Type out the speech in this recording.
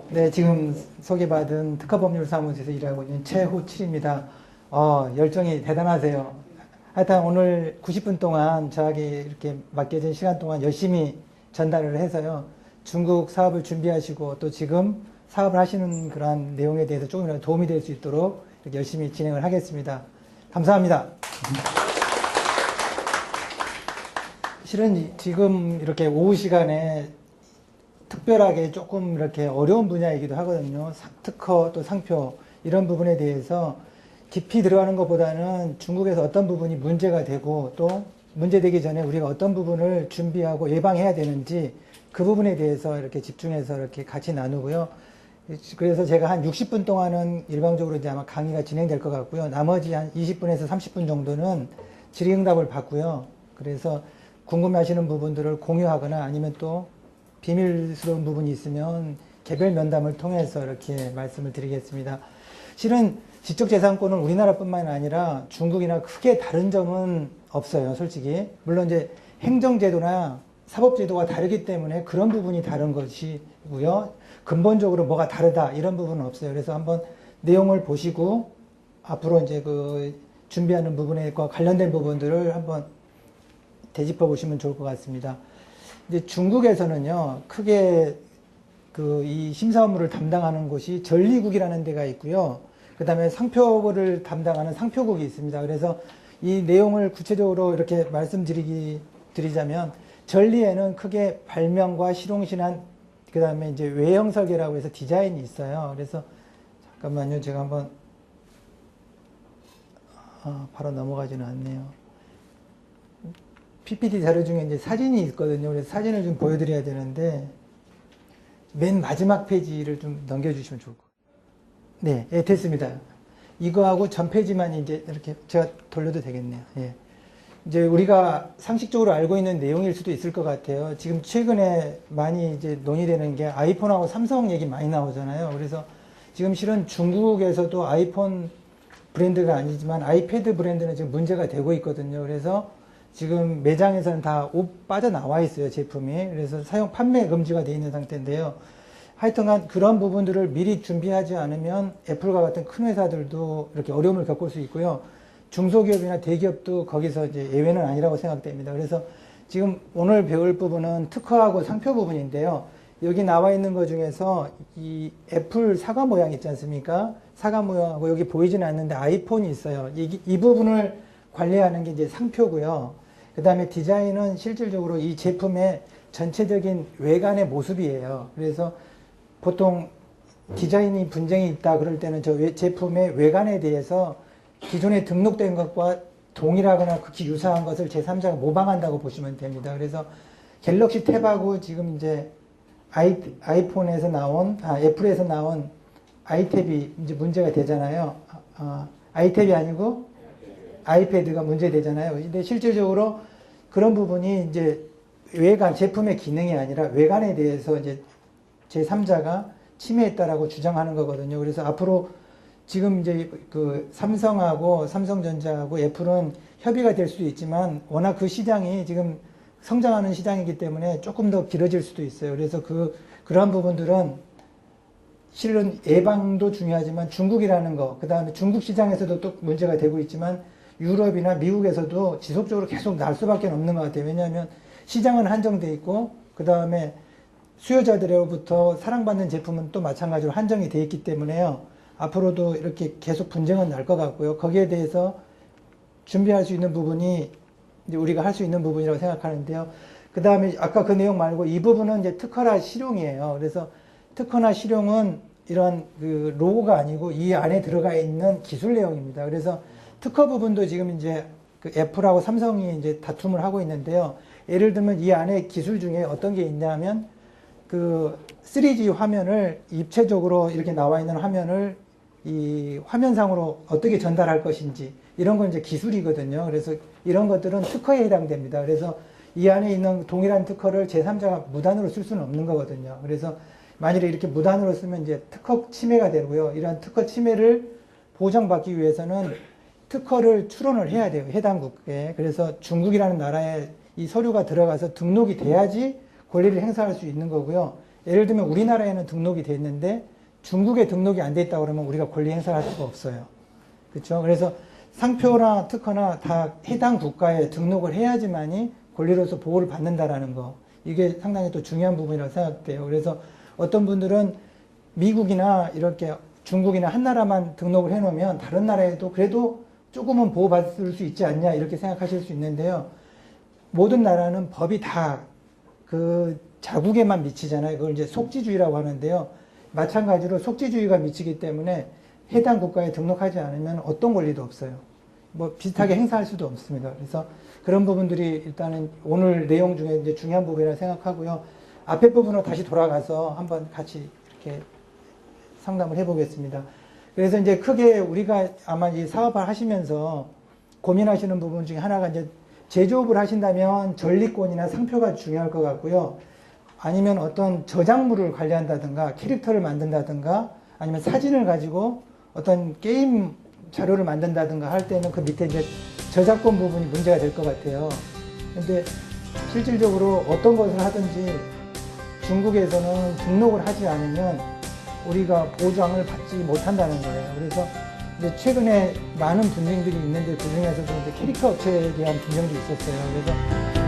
네, 지금 소개받은 특허법률사무소에서 일하고 있는 최호칠입니다. 열정이 대단하세요. 하여튼 오늘 90분 동안 저에게 이렇게 맡겨진 시간 동안 열심히 전달을 해서요. 중국 사업을 준비하시고 또 지금 사업을 하시는 그러한 내용에 대해서 조금이라도 도움이 될 수 있도록 이렇게 열심히 진행을 하겠습니다. 감사합니다. 실은 지금 이렇게 오후 시간에 특별하게 조금 이렇게 어려운 분야이기도 하거든요. 특허 또 상표 이런 부분에 대해서 깊이 들어가는 것보다는 중국에서 어떤 부분이 문제가 되고 또 문제되기 전에 우리가 어떤 부분을 준비하고 예방해야 되는지 그 부분에 대해서 이렇게 집중해서 이렇게 같이 나누고요. 그래서 제가 한 60분 동안은 일방적으로 이제 아마 강의가 진행될 것 같고요. 나머지 한 20분에서 30분 정도는 질의응답을 받고요. 그래서 궁금해하시는 부분들을 공유하거나 아니면 또 비밀스러운 부분이 있으면 개별 면담을 통해서 이렇게 말씀을 드리겠습니다. 실은 지적재산권은 우리나라뿐만 아니라 중국이나 크게 다른 점은 없어요, 솔직히. 물론 이제 행정제도나 사법제도가 다르기 때문에 그런 부분이 다른 것이고요. 근본적으로 뭐가 다르다 이런 부분은 없어요. 그래서 한번 내용을 보시고 앞으로 이제 그 준비하는 부분과 관련된 부분들을 한번 되짚어 보시면 좋을 것 같습니다. 이제 중국에서는요, 크게 이 심사 업무를 담당하는 곳이 전리국이라는 데가 있고요. 그 다음에 상표를 담당하는 상표국이 있습니다. 그래서 이 내용을 구체적으로 이렇게 말씀드리자면, 전리에는 크게 발명과 실용신안, 그 다음에 이제 외형 설계라고 해서 디자인이 있어요. 그래서 잠깐만요, 제가 한번, 바로 넘어가지는 않네요. PPT 자료 중에 이제 사진이 있거든요. 그래서 사진을 좀 보여드려야 되는데, 맨 마지막 페이지를 좀 넘겨주시면 좋을 것 같아요. 네, 예, 됐습니다. 이거하고 전 페이지만 이제 이렇게 제가 돌려도 되겠네요. 예. 이제 우리가 상식적으로 알고 있는 내용일 수도 있을 것 같아요. 지금 최근에 많이 이제 논의되는 게 아이폰하고 삼성 얘기 많이 나오잖아요. 그래서 지금 실은 중국에서도 아이폰 브랜드가 아니지만 아이패드 브랜드는 지금 문제가 되고 있거든요. 그래서 지금 매장에서는 다 빠져나와 있어요, 제품이. 그래서 판매 금지가 되어 있는 상태인데요. 하여튼간 그런 부분들을 미리 준비하지 않으면 애플과 같은 큰 회사들도 이렇게 어려움을 겪을 수 있고요. 중소기업이나 대기업도 거기서 이제 예외는 아니라고 생각됩니다. 그래서 지금 오늘 배울 부분은 특허하고 상표 부분인데요. 여기 나와 있는 것 중에서 이 애플 사과 모양 있지 않습니까? 사과 모양하고 여기 보이지는 않는데 아이폰이 있어요. 이 부분을 관리하는 게 이제 상표고요. 그 다음에 디자인은 실질적으로 이 제품의 전체적인 외관의 모습이에요. 그래서 보통 디자인이 분쟁이 있다 그럴 때는 저 제품의 외관에 대해서 기존에 등록된 것과 동일하거나 극히 유사한 것을 제3자가 모방한다고 보시면 됩니다. 그래서 갤럭시 탭하고 지금 이제 아이폰에서 나온, 애플에서 나온 아이탭이 이제 문제가 되잖아요. 아이탭이 아니고 아이패드가 문제되잖아요. 근데 실질적으로 그런 부분이 이제 외관, 제품의 기능이 아니라 외관에 대해서 이제 제3자가 침해했다라고 주장하는 거거든요. 그래서 앞으로 지금 이제 그 삼성하고 삼성전자하고 애플은 협의가 될 수도 있지만 워낙 그 시장이 지금 성장하는 시장이기 때문에 조금 더 길어질 수도 있어요. 그래서 그러한 부분들은 실은 예방도 중요하지만 중국이라는 거, 그 다음에 중국 시장에서도 또 문제가 되고 있지만 유럽이나 미국에서도 지속적으로 계속 날 수밖에 없는 것 같아요. 왜냐하면 시장은 한정돼 있고 그 다음에 수요자들로부터 사랑받는 제품은 또 마찬가지로 한정이 돼 있기 때문에요. 앞으로도 이렇게 계속 분쟁은 날 것 같고요. 거기에 대해서 준비할 수 있는 부분이 이제 우리가 할 수 있는 부분이라고 생각하는데요. 그 다음에 아까 그 내용 말고 이 부분은 이제 특허나 실용이에요. 그래서 특허나 실용은 이런 그 로고가 아니고 이 안에 들어가 있는 기술 내용입니다. 그래서 특허 부분도 지금 이제 그 애플하고 삼성이 이제 다툼을 하고 있는데요. 예를 들면 이 안에 기술 중에 어떤 게 있냐면 그 3G 화면을 입체적으로 이렇게 나와 있는 화면을 이 화면상으로 어떻게 전달할 것인지 이런 건 이제 기술이거든요. 그래서 이런 것들은 특허에 해당됩니다. 그래서 이 안에 있는 동일한 특허를 제3자가 무단으로 쓸 수는 없는 거거든요. 그래서 만일에 이렇게 무단으로 쓰면 이제 특허 침해가 되고요. 이러한 특허 침해를 보장받기 위해서는 특허를 출원을 해야 돼요. 해당국에. 그래서 중국이라는 나라에 이 서류가 들어가서 등록이 돼야지 권리를 행사할 수 있는 거고요. 예를 들면 우리나라에는 등록이 돼 있는데 중국에 등록이 안 돼 있다 그러면 우리가 권리 행사할 수가 없어요. 그렇죠? 그래서 상표나 특허나 다 해당 국가에 등록을 해야지만이 권리로서 보호를 받는다라는 거. 이게 상당히 또 중요한 부분이라고 생각돼요. 그래서 어떤 분들은 미국이나 이렇게 중국이나 한 나라만 등록을 해놓으면 다른 나라에도 그래도 조금은 보호받을 수 있지 않냐 이렇게 생각하실 수 있는데요. 모든 나라는 법이 다 그 자국에만 미치잖아요. 그걸 이제 속지주의라고 하는데요. 마찬가지로 속지주의가 미치기 때문에 해당 국가에 등록하지 않으면 어떤 권리도 없어요. 뭐 비슷하게 행사할 수도 없습니다. 그래서 그런 부분들이 일단은 오늘 내용 중에 이제 중요한 부분이라 생각하고요. 앞에 부분으로 다시 돌아가서 한번 같이 이렇게 상담을 해보겠습니다. 그래서 이제 크게 우리가 아마 이 사업을 하시면서 고민하시는 부분 중에 하나가 이제 제조업을 하신다면 전리권이나 상표가 중요할 것 같고요. 아니면 어떤 저작물을 관리한다든가 캐릭터를 만든다든가 아니면 사진을 가지고 어떤 게임 자료를 만든다든가 할 때는 그 밑에 이제 저작권 부분이 문제가 될 것 같아요. 근데 실질적으로 어떤 것을 하든지 중국에서는 등록을 하지 않으면 우리가 보장을 받지 못한다는 거예요. 그래서 이제 최근에 많은 분쟁들이 있는데 그 중에서도 이제 캐릭터 업체에 대한 분쟁도 있었어요. 그래서